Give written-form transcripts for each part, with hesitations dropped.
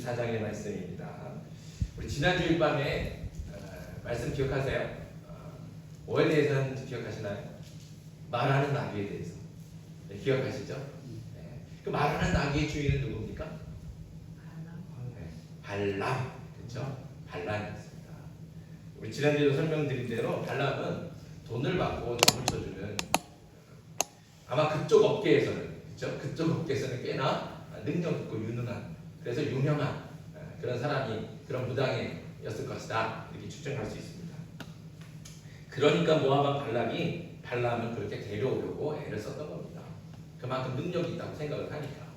4장의 말씀입니다. 우리 지난주일 밤에 말씀 기억하세요? 뭐에 대해서는 기억하시나요? 말하는 나귀에 대해서. 네, 기억하시죠? 네. 그 말하는 나귀의 주인은 누굽니까? 네, 발람. 그렇죠? 발람이었습니다. 우리 지난주에도 설명드린 대로 발람은 돈을 받고 점을 쳐주는, 아마 그쪽 업계에서는, 그렇죠? 그쪽 업계에서는 꽤나 능력 있고 유능한, 그래서 유명한 그런 사람이, 그런 무당이었을 것이다, 이렇게 추정할 수 있습니다. 그러니까 모압 왕 발람이 발람을 그렇게 데려오려고 애를 썼던 겁니다. 그만큼 능력이 있다고 생각을 하니까,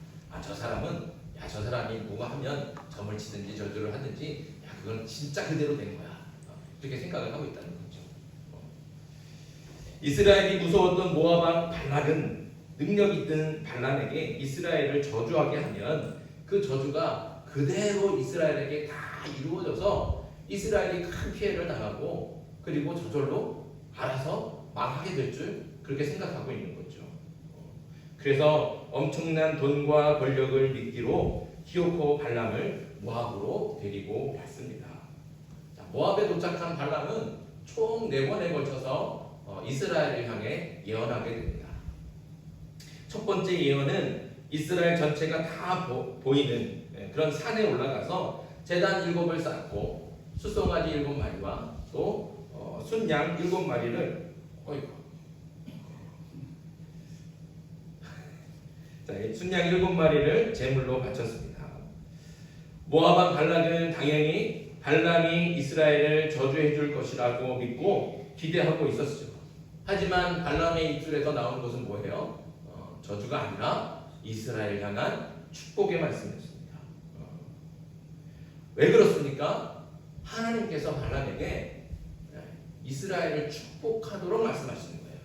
저 사람은, 저 사람이 뭐가 하면 점을 치든지 저주를 하든지, 그건 진짜 그대로 된 거야, 이렇게 생각을 하고 있다는 거죠. 이스라엘이 무서웠던 모압 왕 발락은 능력 있는 발람에게 이스라엘을 저주하게 하면 그 저주가 그대로 이스라엘에게 다 이루어져서 이스라엘이 큰 피해를 당하고, 그리고 저절로 알아서 망하게 될 줄 그렇게 생각하고 있는 거죠. 그래서 엄청난 돈과 권력을 미끼로 히오코 발람을 모압으로 데리고 갔습니다. 모압에 도착한 발람은 총 4번에 걸쳐서 이스라엘을 향해 예언하게 됩니다. 첫 번째 예언은 이스라엘 전체가 다 보이는 그런 산에 올라가서 제단 7을 쌓고 수송아지 7마리와 또 순양 7마리를 순양 7마리를 제물로 바쳤습니다. 모압 왕 발락은 당연히 발람이 이스라엘을 저주해 줄 것이라고 믿고 기대하고 있었죠. 하지만 발람의 입술에서 나온 것은 뭐예요? 저주가 아니라 이스라엘 향한 축복의 말씀이었습니다. 왜 그렇습니까? 하나님께서 발람에게 이스라엘을 축복하도록 말씀하시는 거예요.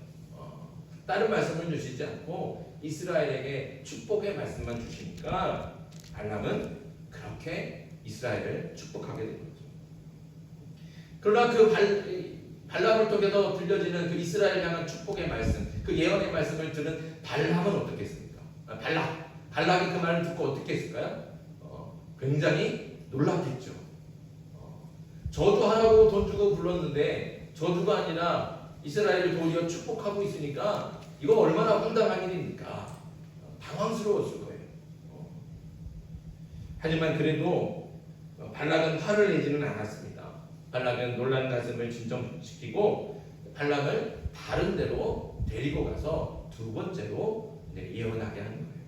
다른 말씀을 주시지 않고 이스라엘에게 축복의 말씀만 주시니까 발람은 그렇게 이스라엘을 축복하게 된 거죠. 그러나 그 발람을 통해서 들려지는 그 이스라엘 향한 축복의 말씀, 그 예언의 말씀을 들은 발람은 어떻게 했습니까? 발락이 그 말을 듣고 어떻게 했을까요? 굉장히 놀랐겠죠. 저주하라고 돈 주고 불렀는데 저주가 아니라 이스라엘을 도리어 축복하고 있으니까 이거 얼마나 황당한 일입니까? 당황스러웠을 거예요. 하지만 그래도 발락은 화를 내지는 않았습니다. 발락은 놀란 가슴을 진정시키고 발람을 다른 데로 데리고 가서 두 번째로 예언하게 하는 거예요.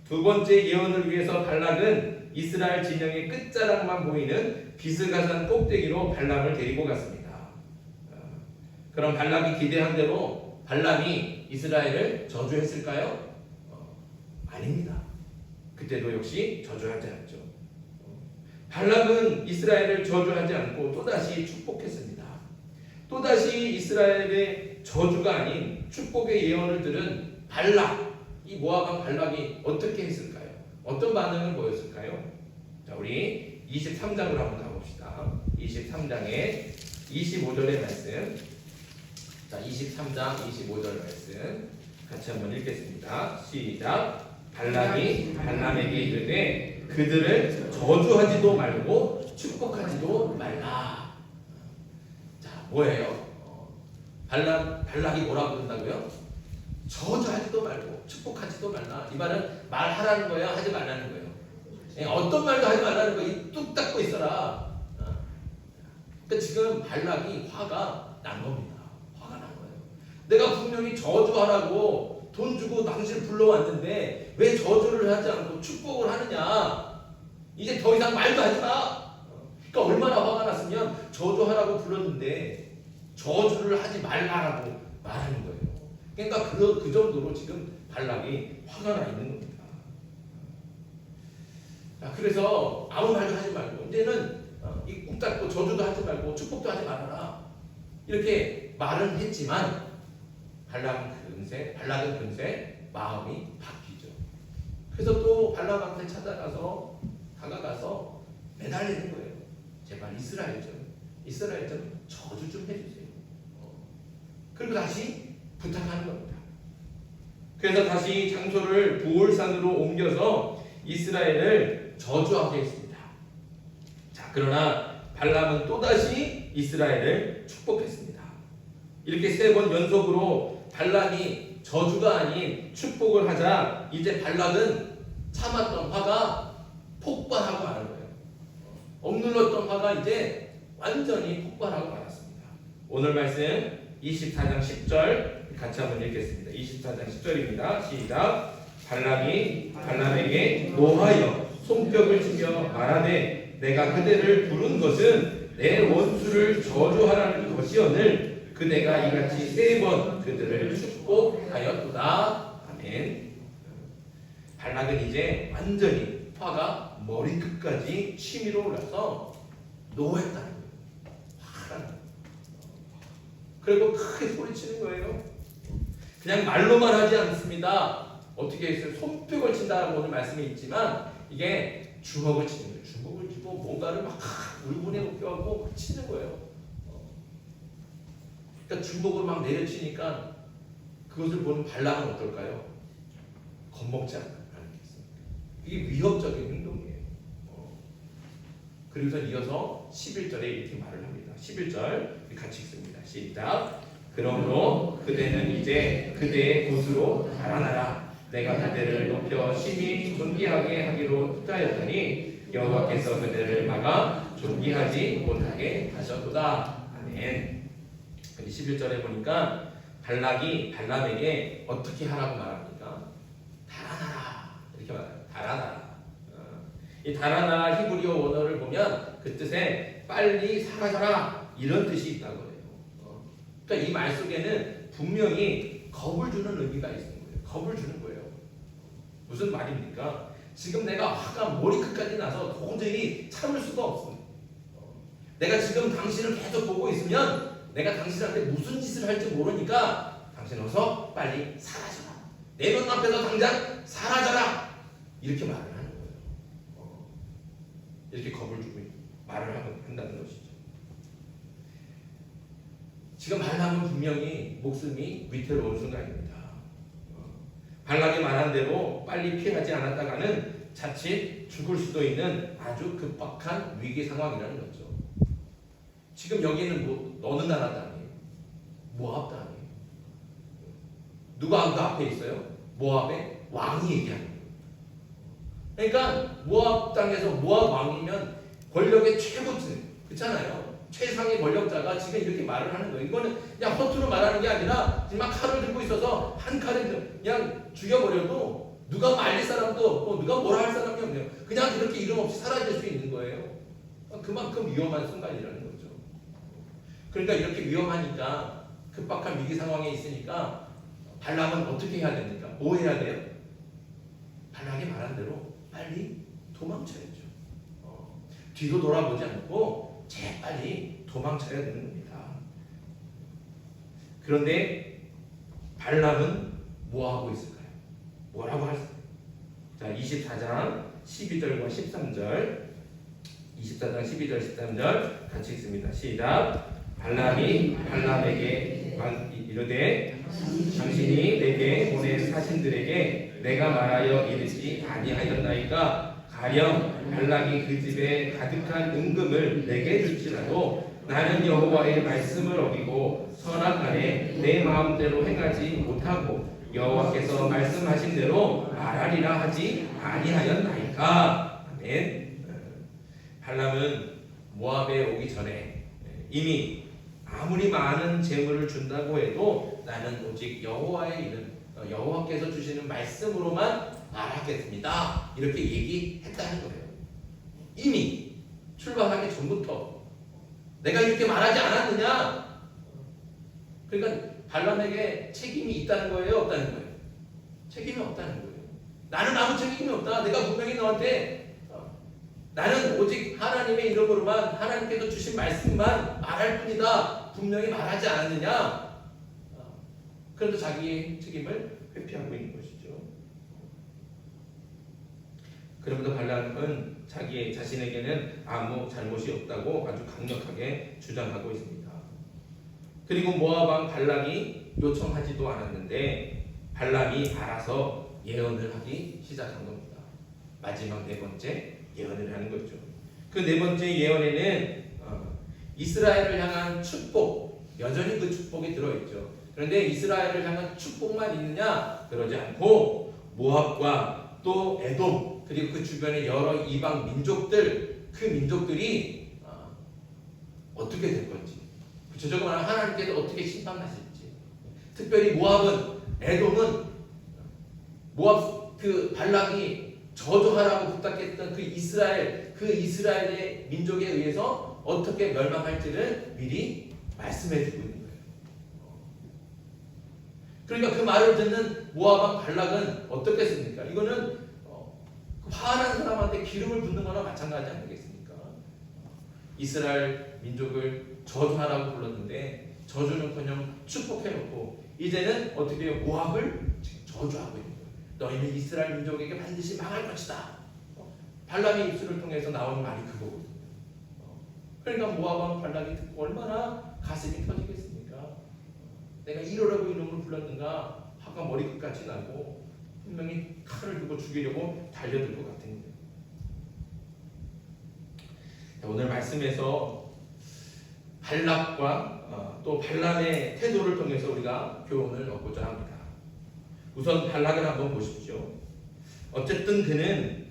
두 번째 예언을 위해서 발락은 이스라엘 진영의 끝자락만 보이는 비스가산 꼭대기로 발람을 데리고 갔습니다. 그럼 발락이 기대한 대로 발람이 이스라엘을 저주했을까요? 아닙니다. 그때도 역시 저주하지 않죠. 발락은 이스라엘을 저주하지 않고 또다시 축복했습니다. 또다시 이스라엘의 저주가 아닌 축복의 예언을 들은 발락, 이 모압 왕 발락이 어떻게 했을까요? 어떤 반응을 보였을까요? 자, 우리 23장으로 한번 가봅시다. 23장의 25절의 말씀. 자, 23장 25절 말씀 같이 한번 읽겠습니다. 시작. 발락이 발람에게 이르되 그들을 저주하지도 말고 축복하지도 말라. 자, 뭐예요? 발락이 뭐라고 그런다고요? 저주하지도 말고 축복하지도 말라. 이 말은 말하라는 거예요? 하지 말라는 거예요? 어떤 말도 하지 말라는 거예요. 뚝 닦고 있어라. 그러니까 지금 발락이 화가 난 겁니다. 화가 난 거예요. 내가 분명히 저주하라고 돈 주고 당신을 불러왔는데 왜 저주를 하지 않고 축복을 하느냐? 이제 더 이상 말도 하지 마. 그러니까 얼마나 화가 났으면 저주하라고 불렀는데 저주를 하지 말라라고 말하는 거예요. 그러니까 그 정도로 지금 발락이 화가 나 있는 겁니다. 그래서 아무 말도 하지 말고 이제는 이 꾹 닫고 저주도 하지 말고 축복도 하지 말아라, 이렇게 말은 했지만 발락은 금세 마음이 바뀌죠. 그래서 또 발락한테 다가가서 매달리는 거예요. 제발 이스라엘 좀 저주 좀 해주세요. 그리고 다시 부탁하는 겁니다. 그래서 다시 장소를 부올산으로 옮겨서 이스라엘을 저주하게 했습니다. 자, 그러나 발람은 또다시 이스라엘을 축복했습니다. 이렇게 3번 연속으로 발람이 저주가 아닌 축복을 하자 이제 발락은 참았던 화가 폭발하고 마는 거예요. 억눌렀던 화가 이제 완전히 폭발하고 말았습니다. 오늘 말씀 24장 10절 같이 한번 읽겠습니다. 24장 10절입니다. 시작. 발락이 발람에게 노하여 손뼉을 치며 말하되 내가 그대를 부른 것은 내 원수를 저주하라는 것이오늘 그대가 이같이 3번 그들을 축복하였도다. 아멘. 발락은 이제 완전히 화가 머리끝까지 치밀어 올라서 노했다는 거예요. 화라는 거예요. 그리고 크게 소리치는 거예요. 그냥 말로만 하지 않습니다. 어떻게 했어요? 손뼉을 친다라고 오늘 말씀이 있지만 이게 주먹을 치는 거예요. 주먹을 쥐고 뭔가를 막 울분에 높여갖고 치는 거예요. 그러니까 주먹으로 막 내려치니까 그것을 보는 발락은 어떨까요? 겁먹지 않는 게 있습니다. 이게 위협적인 행동이에요. 그리고서 이어서 11절에 이렇게 말을 합니다. 11절 같이 읽습니다. 시작. 그러므로 그대는 이제 그대의 곳으로 달아나라. 내가 그대를 높여 심히 존귀하게 하기로 뜻하였더니 여호와께서 그대를 막아 존귀하지 못하게 하셨도다. 아멘. 11절에 보니까 발락이 발람에게 어떻게 하라고 말합니까? 달아나라 이렇게 말해요. 달아나라. 이 달아나라 히브리어 원어를 보면 그 뜻에 빨리 사라져라 이런 뜻이 있다고 해요. 그러니까 이 말 속에는 분명히 겁을 주는 의미가 있는 거예요. 겁을 주는 거예요. 무슨 말입니까? 지금 내가 화가 머리끝까지 나서 도저히 참을 수가 없어. 내가 지금 당신을 계속 보고 있으면 내가 당신한테 무슨 짓을 할지 모르니까 당신 어서 빨리 사라져라. 내 눈앞에서 당장 사라져라. 이렇게 말을 하는 거예요. 이렇게 겁을 주고 말을 한다는 것이죠. 지금 발람은 분명히 목숨이 위태로운 순간입니다. 발락이 말한 대로 빨리 피하지 않았다가는 자칫 죽을 수도 있는 아주 급박한 위기 상황이라는 거죠. 지금 여기는 어느 나라 땅이에요? 모압 땅이에요. 누가 그 앞에 있어요? 모압의 왕이 얘기하는 거예요. 그러니까 모압 땅에서 모압 왕이면 권력의 최고층, 그렇잖아요. 최상의 권력자가 지금 이렇게 말을 하는 거예요. 이거는 그냥 허투루 말하는 게 아니라 정말 칼을 들고 있어서 한 칼을 그냥 죽여버려도 누가 말릴 사람도 없고 누가 뭐라 할 사람이 없네요. 그냥 그렇게 이름 없이 사라질 수 있는 거예요. 그만큼 위험한 순간이라는 거죠. 그러니까 이렇게 위험하니까 급박한 위기 상황에 있으니까 발람은 어떻게 해야 됩니까? 뭐 해야 돼요? 발락이 말한 대로 빨리 도망쳐야죠. 뒤로 돌아보지 않고 재빨리 도망쳐야 되는 겁니다. 그런데 발람은 뭐 하고 있을까요? 뭐라고 할까요? 자, 24장 12절과 13절 24장 12절 13절 같이 읽습니다. 시작. 발람이 발람에게 이르되 당신이 내게 보낸 사신들에게 내가 말하여 이르지 아니하였나이까 가령 발락이 그 집에 가득한 은금을 내게 줄지라도 나는 여호와의 말씀을 어기고 선악간에 내 마음대로 행하지 못하고 여호와께서 말씀하신 대로 말하리라 하지 아니하였나이까. 아멘. 발람은 모압에 오기 전에 이미 아무리 많은 재물을 준다고 해도 나는 오직 여호와의 이름, 여호와께서 주시는 말씀으로만 말하겠습니다. 이렇게 얘기했다는 거예요. 이미 출발하기 전부터 내가 이렇게 말하지 않았느냐? 그러니까 발람에게 책임이 있다는 거예요, 없다는 거예요? 책임이 없다는 거예요. 나는 아무 책임이 없다. 내가 분명히 너한테 나는 오직 하나님의 이름으로만 하나님께서 주신 말씀만 말할 뿐이다. 분명히 말하지 않았느냐? 그런데 자기의 책임을 회피하고 있는 것이죠. 그럼에도 발람은 자신에게는 아무 잘못이 없다고 아주 강력하게 주장하고 있습니다. 그리고 모압 왕 발락이 요청하지도 않았는데 발람이 알아서 예언을 하기 시작한 겁니다. 마지막 네 번째 예언을 하는 거죠. 그 네 번째 예언에는 이스라엘을 향한 축복, 여전히 그 축복이 들어있죠. 그런데 이스라엘을 향한 축복만 있느냐? 그러지 않고 모압과 또 에돔 그리고 그 주변의 여러 이방 민족들, 그 민족들이 어떻게 될 건지, 구체적으로 말하면 하나님께서 어떻게 심판하실지, 특별히 모압은, 에돔은 모압 그 발락이 저주하라고 부탁했던 그 이스라엘의 민족에 의해서 어떻게 멸망할지를 미리 말씀해주고 있는 거예요. 그러니까 그 말을 듣는 모압 왕 발락은 어떻겠습니까? 이거는 화난 사람한테 기름을 붓는 거나 마찬가지 아니겠습니까? 이스라엘 민족을 저주하라고 불렀는데 저주는커녕 축복해놓고 이제는 어떻게 해요? 모압을 지금 저주하고 있는 거예요. 너희는 이스라엘 민족에게 반드시 망할 것이다. 발람의 입술을 통해서 나오는 말이 그거거든요. 그러니까 모압 왕 발락이 듣고 얼마나 가슴이 터지겠습니까? 내가 이러라고 이놈을 불렀는가? 화가 머리끝까지 나고 분명히 칼을 들고 죽이려고 달려들 것 같은 거예요. 오늘 말씀에서 발락과 또 발람의 태도를 통해서 우리가 교훈을 얻고자 합니다. 우선 발락을 한번 보십시오. 어쨌든 그는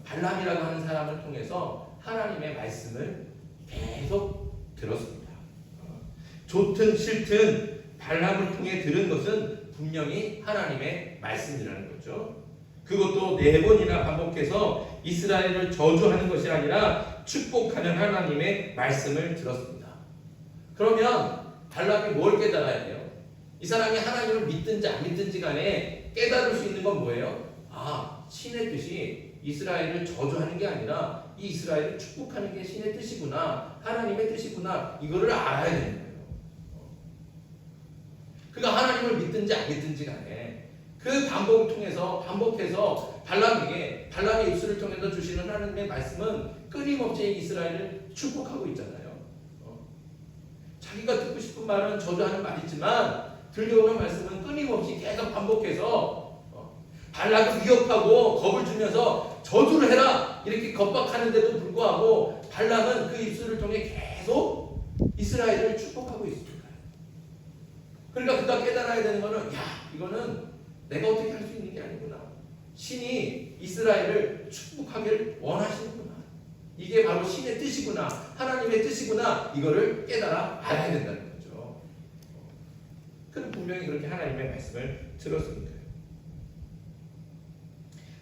발람이라고 하는 사람을 통해서 하나님의 말씀을 계속 들었습니다. 좋든 싫든 발람을 통해 들은 것은 분명히 하나님의 말씀이라는 거죠. 그것도 4번이나 반복해서 이스라엘을 저주하는 것이 아니라 축복하는 하나님의 말씀을 들었습니다. 그러면 발람이 뭘 깨달아야 돼요? 이 사람이 하나님을 믿든지 안 믿든지 간에 깨달을 수 있는 건 뭐예요? 신의 뜻이 이스라엘을 저주하는 게 아니라 이 이스라엘을 축복하는 게 신의 뜻이구나, 하나님의 뜻이구나, 이거를 알아야 되는 거예요. 그가 하나님을 믿든지 안 믿든지 간에 그 반복해서 발람의 입술을 통해서 주시는 하나님의 말씀은 끊임없이 이스라엘을 축복하고 있잖아요. 자기가 듣고 싶은 말은 저주하는 말이지만 들려오는 말씀은 끊임없이 계속 반복해서 발락을 위협하고 겁을 주면서 저주를 해라 이렇게 겁박하는데도 불구하고 발람은 그 입술을 통해 계속 이스라엘을 축복하고 있습니다. 그러니까 그가 깨달아야 되는 거는 이거는 내가 어떻게 할 수 있는 게 아니구나. 신이 이스라엘을 축복하기를 원하시는구나. 이게 바로 신의 뜻이구나. 하나님의 뜻이구나. 이거를 깨달아 알아야 된다는 거죠. 그는 분명히 그렇게 하나님의 말씀을 들었습니다.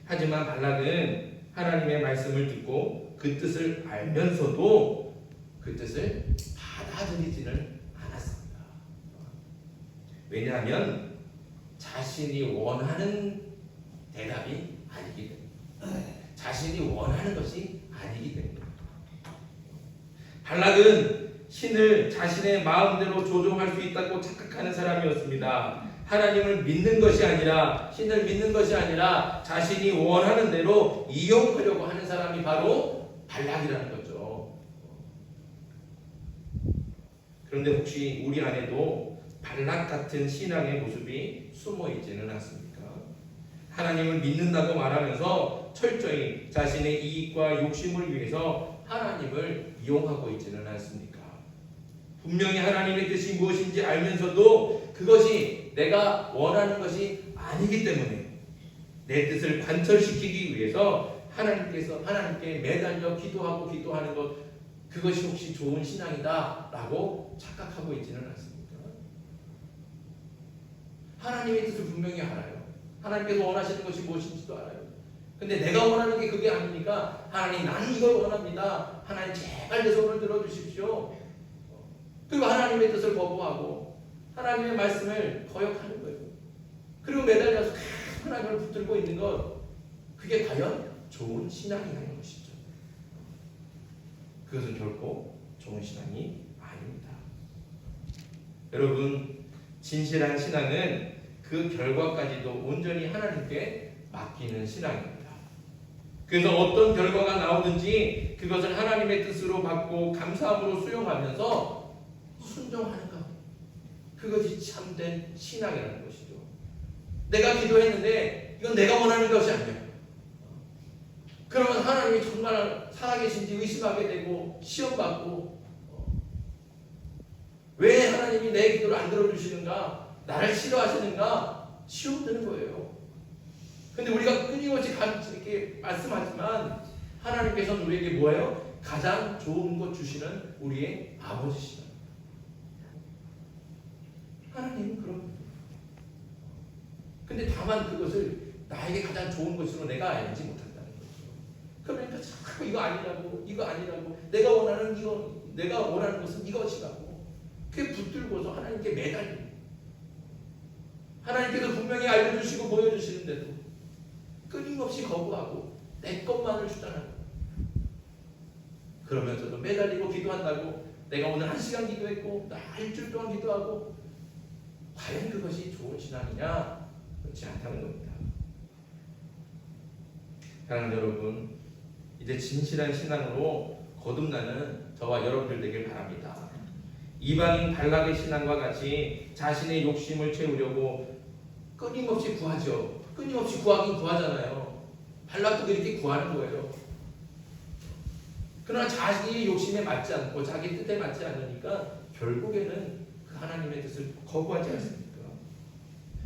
하지만 발락은 하나님의 말씀을 듣고 그 뜻을 알면서도 그 뜻을 받아들이지는 않았습니다. 왜냐하면 자신이 원하는 대답이 아니기 때문에, 자신이 원하는 것이 아니기 때문에. 발락은 신을 자신의 마음대로 조종할 수 있다고 착각하는 사람이었습니다. 하나님을 믿는 것이 아니라, 신을 믿는 것이 아니라 자신이 원하는 대로 이용하려고 하는 사람이 바로 발락이라는 거죠. 그런데 혹시 우리 안에도 발락 같은 신앙의 모습이 숨어 있지는 않습니까? 하나님을 믿는다고 말하면서 철저히 자신의 이익과 욕심을 위해서 하나님을 이용하고 있지는 않습니까? 분명히 하나님의 뜻이 무엇인지 알면서도 그것이 내가 원하는 것이 아니기 때문에 내 뜻을 관철시키기 위해서 하나님께 매달려 기도하는 것, 그것이 혹시 좋은 신앙이다 라고 착각하고 있지는 않습니까? 하나님의 뜻을 분명히 알아요. 하나님께서 원하시는 것이 무엇인지도 알아요. 근데 내가 원하는 게 그게 아니니까 하나님, 나는 이걸 원합니다. 하나님 제발 내 손을 들어주십시오. 그리고 하나님의 뜻을 거부하고 하나님의 말씀을 거역하는 거예요. 그리고 매달려서 하나님을 붙들고 있는 것, 그게 과연 좋은 신앙이라는 것이죠. 그것은 결코 좋은 신앙이 아닙니다. 여러분, 진실한 신앙은 그 결과까지도 온전히 하나님께 맡기는 신앙입니다. 그래서 어떤 결과가 나오든지 그것을 하나님의 뜻으로 받고 감사함으로 수용하면서 순종하는 것, 그것이 참된 신앙이라는 것이죠. 내가 기도했는데 이건 내가 원하는 것이 아니야. 그러면 하나님이 정말 살아계신지 의심하게 되고 시험받고 왜 하나님이 내 기도를 안 들어주시는가? 나를 싫어하시는가? 시험 드는 거예요. 근데 우리가 끊임없이 이렇게 말씀하지만 하나님께서는 우리에게 뭐예요? 가장 좋은 것 주시는 우리의 아버지시다. 하나님은 그런 거예요. 근데 다만 그것을 나에게 가장 좋은 것으로 내가 알지 못한다는 거죠. 그러니까 자꾸 이거 아니라고, 이거 아니라고, 내가 원하는 것은 이것이라고. 그게 붙들고서 하나님께 매달리고, 하나님께서 분명히 알려주시고 보여주시는데도 끊임없이 거부하고 내 것만을 주장하는. 그러면서도 매달리고 기도한다고 내가 오늘 1시간 기도했고 나 일주일 동안 기도하고 과연 그것이 좋은 신앙이냐? 그렇지 않다는 겁니다. 사랑하는 여러분, 이제 진실한 신앙으로 거듭나는 저와 여러분들 되길 바랍니다. 이방인 발락의 신앙과 같이 자신의 욕심을 채우려고 끊임없이 구하죠. 끊임없이 구하긴 구하잖아요. 발락도 그렇게 구하는 거예요. 그러나 자기 욕심에 맞지 않고 자기 뜻에 맞지 않으니까 결국에는 그 하나님의 뜻을 거부하지 않습니까?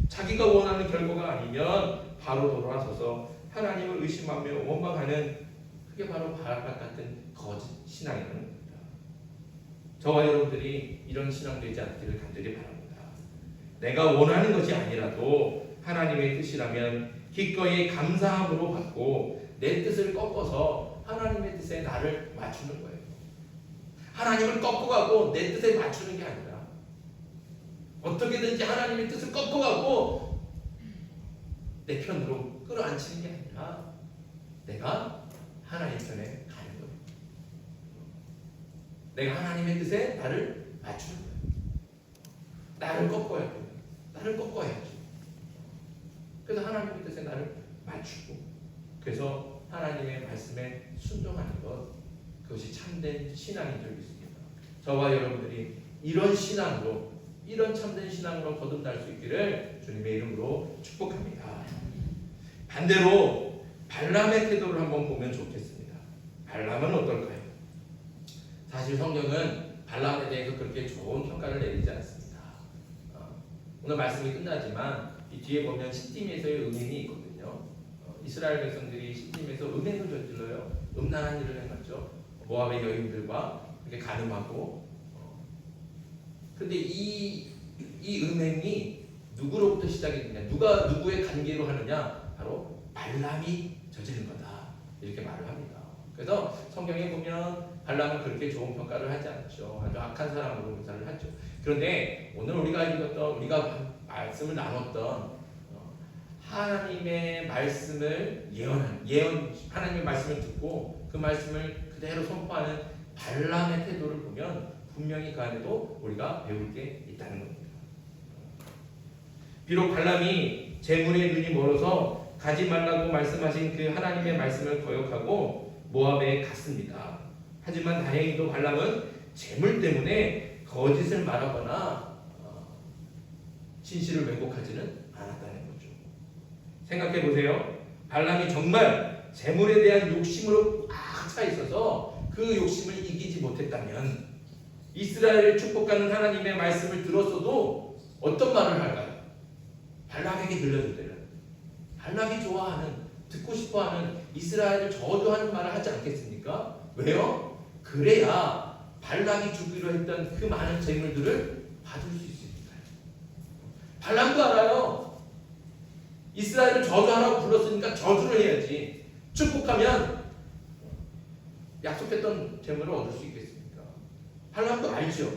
자기가 원하는 결과가 아니면 바로 돌아서서 하나님을 의심하며 원망하는, 그게 바로 발락 같은 거짓 신앙이라는 겁니다. 저와 여러분들이 이런 신앙 되지 않기를 간절히 바랍니다. 내가 원하는 것이 아니라도 하나님의 뜻이라면 기꺼이 감사함으로 받고 내 뜻을 꺾어서 하나님의 뜻에 나를 맞추는 거예요. 하나님을 꺾고 가고 내 뜻에 맞추는 게 아니라 어떻게든지 하나님의 뜻을 꺾고 가고 내 편으로 끌어안치는 게 아니라 내가 하나님 편에 가는 거예요. 내가 하나님의 뜻에 나를 맞추는 거예요. 나를 꺾어야 돼요. 나를 꺾어야지. 그래서 하나님의 뜻에 나를 맞추고, 그래서 하나님의 말씀에 순종하는 것, 그것이 참된 신앙인 줄 믿습니다. 저와 여러분들이 이런 신앙으로, 이런 참된 신앙으로 거듭날 수 있기를 주님의 이름으로 축복합니다. 반대로 발람의 태도를 한번 보면 좋겠습니다. 발람은 어떨까요? 사실 성경은 발람에 대해서 그렇게 좋은 평가를 내리지 않습니다. 오늘 말씀이 끝나지만 이 뒤에 보면 시딤에서의 음행이 있거든요. 이스라엘 백성들이 시딤에서 음행을 저질러요. 음란한 일을 행하죠. 모압의 여인들과 이렇게 가늠하고. 근데 이 음행이 누구로부터 시작이 되냐? 누가 누구의 관계로 하느냐? 바로 발람이 저지른 거다. 이렇게 말을 합니다. 그래서 성경에 보면 발람은 그렇게 좋은 평가를 하지 않죠. 아주 악한 사람으로 묘사를 하죠. 그런데 오늘 우리가 읽었던, 우리가 말씀을 나눴던 하나님의 말씀을 하나님의 말씀을 듣고 그 말씀을 그대로 선포하는 발람의 태도를 보면 분명히 그 안에도 우리가 배울 게 있다는 겁니다. 비록 발람이 재물에 눈이 멀어서 가지 말라고 말씀하신 그 하나님의 말씀을 거역하고 모압에 갔습니다. 하지만 다행히도 발람은 재물 때문에 거짓을 말하거나 진실을 왜곡하지는 않았다는 거죠. 생각해 보세요. 발람이 정말 재물에 대한 욕심으로 꽉 차 있어서 그 욕심을 이기지 못했다면 이스라엘을 축복하는 하나님의 말씀을 들었어도 어떤 말을 할까요? 발람에게 들려주되는, 발람이 좋아하는, 듣고 싶어하는 이스라엘을 저주하는 말을 하지 않겠습니까? 왜요? 그래야 발람이 주기로 했던 그 많은 재물들을 받을 수 있으니까요. 발람도 알아요. 이스라엘을 저주하라고 불렀으니까 저주를 해야지. 축복하면 약속했던 재물을 얻을 수 있겠습니까? 발람도 알죠.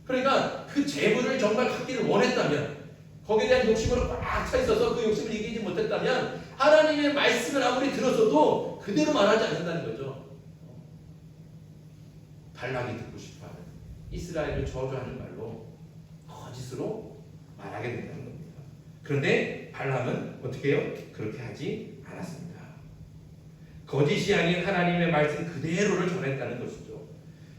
그러니까 그 재물을 정말 갖기를 원했다면, 거기에 대한 욕심으로 꽉 차 있어서 그 욕심을 이기지 못했다면 하나님의 말씀을 아무리 들었어도 그대로 말하지 않는다는 거죠. 발락이 듣고 싶어하는, 이스라엘을 저주하는 말로 거짓으로 말하게 된다는 겁니다. 그런데 발람은 어떻게 해요? 그렇게 하지 않았습니다. 거짓이 아닌 하나님의 말씀 그대로를 전했다는 것이죠.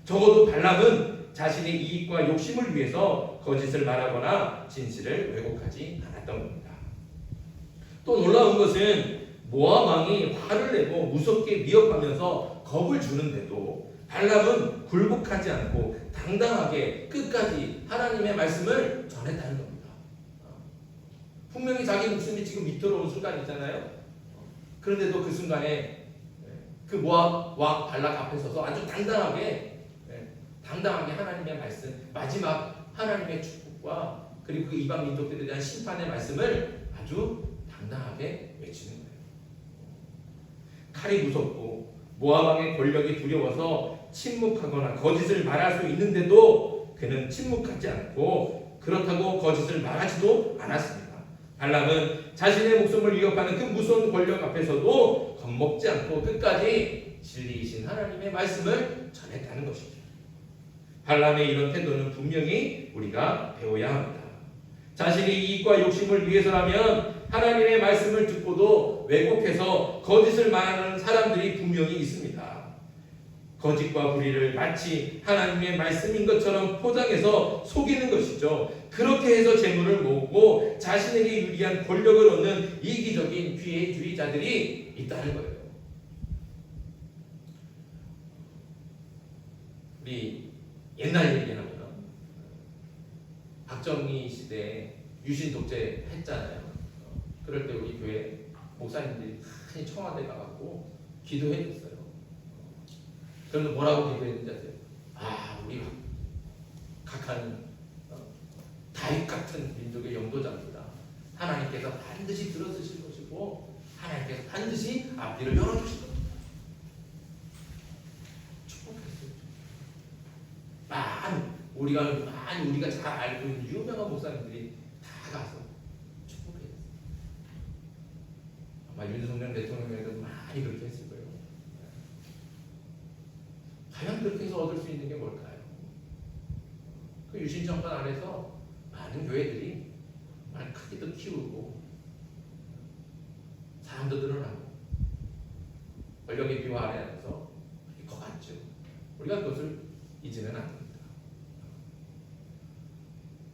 적어도 발람은 자신의 이익과 욕심을 위해서 거짓을 말하거나 진실을 왜곡하지 않았던 겁니다. 또 놀라운 것은 모압 왕이 화를 내고 무섭게 위협하면서 겁을 주는데도 발람은 굴복하지 않고 당당하게 끝까지 하나님의 말씀을 전했다는 겁니다. 분명히 자기 목숨이 지금 위태로운 순간이잖아요. 그런데도 그 순간에 그 모압 왕 발락 앞에 서서 아주 당당하게 하나님의 말씀, 마지막 하나님의 축복과 그리고 그 이방 민족들에 대한 심판의 말씀을 아주 당당하게 외치는 거예요. 칼이 무섭고 모압 왕의 권력이 두려워서 침묵하거나 거짓을 말할 수 있는데도 그는 침묵하지 않고 그렇다고 거짓을 말하지도 않았습니다. 발람은 자신의 목숨을 위협하는 그 무서운 권력 앞에서도 겁먹지 않고 끝까지 진리이신 하나님의 말씀을 전했다는 것이죠. 발람의 이런 태도는 분명히 우리가 배워야 합니다. 자신의 이익과 욕심을 위해서라면 하나님의 말씀을 듣고도 왜곡해서 거짓을 말하는 사람들이 분명히 있습니다. 거짓과 불의를 마치 하나님의 말씀인 것처럼 포장해서 속이는 것이죠. 그렇게 해서 재물을 모으고 자신에게 유리한 권력을 얻는 이기적인 기회주의자들이 있다는 거예요. 우리 옛날 얘기하면 박정희 시대에 유신 독재 했잖아요. 그럴 때 우리 교회 목사님들이 많이 청와대 가갖고 기도해 줬어요. 그런데 뭐라고 기도했는지 아세요? 우리 각하는 다윗 같은 민족의 영도자입니다. 하나님께서 반드시 들어주실 것이고 하나님께서 반드시 앞뒤를 열어주실 겁니다. 축복했어요. 우리가 잘 알고 있는 유명한 목사님들이 다 가서 축복했어요. 아마 윤석열 대통령에도 많이 그렇게 했을 거예요. 과연 그렇게 해서 얻을 수 있는 게 뭘까요? 그 유신정권 안에서 많은 교회들이 많이 크기도 키우고 사람도 늘어나고 권력의 비화 아래에서 그렇게 커갔죠. 우리가 그것을 잊으면 안 됩니다.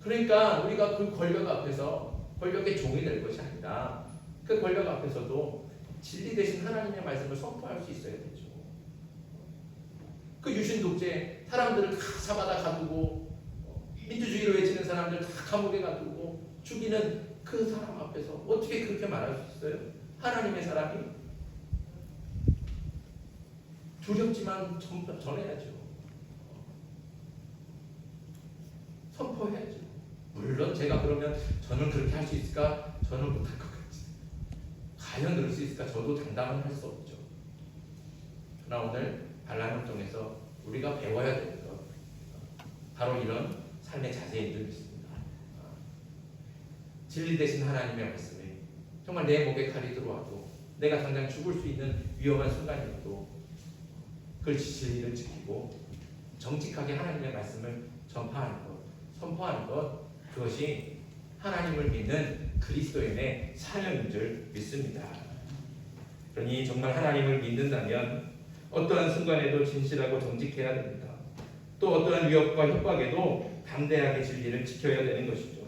그러니까 우리가 그 권력 앞에서 권력의 종이 될 것이 아니라 그 권력 앞에서도 진리 대신 하나님의 말씀을 선포할 수 있어야 되죠. 그 유신 독재 사람들을 다 잡아다 가두고 민주주의를 외치는 사람들 다 감옥에 가두고 죽이는 그 사람 앞에서 어떻게 그렇게 말할 수 있어요? 하나님의 사람이 두렵지만 전해야죠. 선포해야죠. 물론 제가 그러면 저는 그렇게 할 수 있을까? 저는 못할 것 같지. 과연 그럴 수 있을까? 저도 장담은 할 수 없죠. 그러나 오늘 발람을 통해서 우리가 배워야 되는 것 바로 이런 삶의 자세인 줄 믿습니다. 진리 대신 하나님의 말씀에 정말 내 목에 칼이 들어와도 내가 당장 죽을 수 있는 위험한 순간이어도 그 진리를 지키고 정직하게 하나님의 말씀을 전파하는 것, 선포하는 것, 그것이 하나님을 믿는 그리스도인의 사명인 줄 믿습니다. 그러니 정말 하나님을 믿는다면 어떠한 순간에도 진실하고 정직해야 됩니다. 또 어떠한 위협과 협박에도 담대하게 진리를 지켜야 되는 것이죠.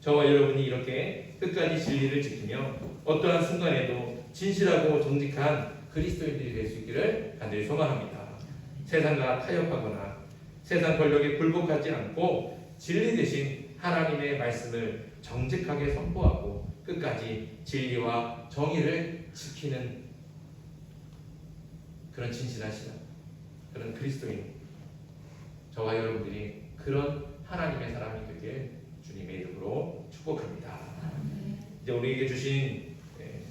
저와 여러분이 이렇게 끝까지 진리를 지키며 어떠한 순간에도 진실하고 정직한 그리스도인들이 될 수 있기를 간절히 소망합니다. 세상과 타협하거나 세상 권력에 굴복하지 않고 진리 대신 하나님의 말씀을 정직하게 선포하고 끝까지 진리와 정의를 지키는 그런 진실한 신앙, 그런 그리스도인, 저와 여러분들이 그런 하나님의 사람이 되길 주님의 이름으로 축복합니다. 이제 우리에게 주신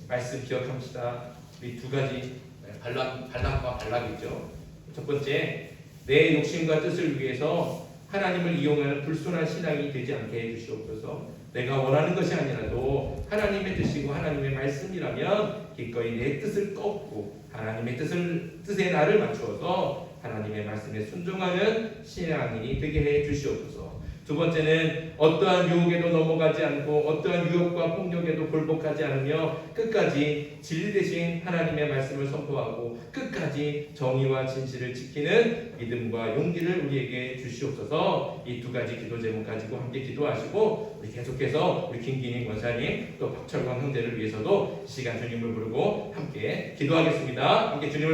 말씀 기억합시다. 우리 두 가지 발람과 발락이죠. 첫 번째, 내 욕심과 뜻을 위해서 하나님을 이용하는 불순한 신앙이 되지 않게 해주시옵소서. 내가 원하는 것이 아니라도 하나님의 뜻이고 하나님의 말씀이라면 기꺼이 내 뜻을 꺾고 하나님의 뜻에 나를 맞추어서 하나님의 말씀에 순종하는 신앙인이 되게 해 주시옵소서. 두 번째는 어떠한 유혹에도 넘어가지 않고 어떠한 유혹과 폭력에도 굴복하지 않으며 끝까지 진리 되신 하나님의 말씀을 선포하고 끝까지 정의와 진실을 지키는 믿음과 용기를 우리에게 주시옵소서. 이 두 가지 기도 제목 가지고 함께 기도하시고 우리 계속해서 우리 김기님 권사님 또 박철광 형제를 위해서도 이 시간 주님을 부르고 함께 기도하겠습니다. 함께 주님을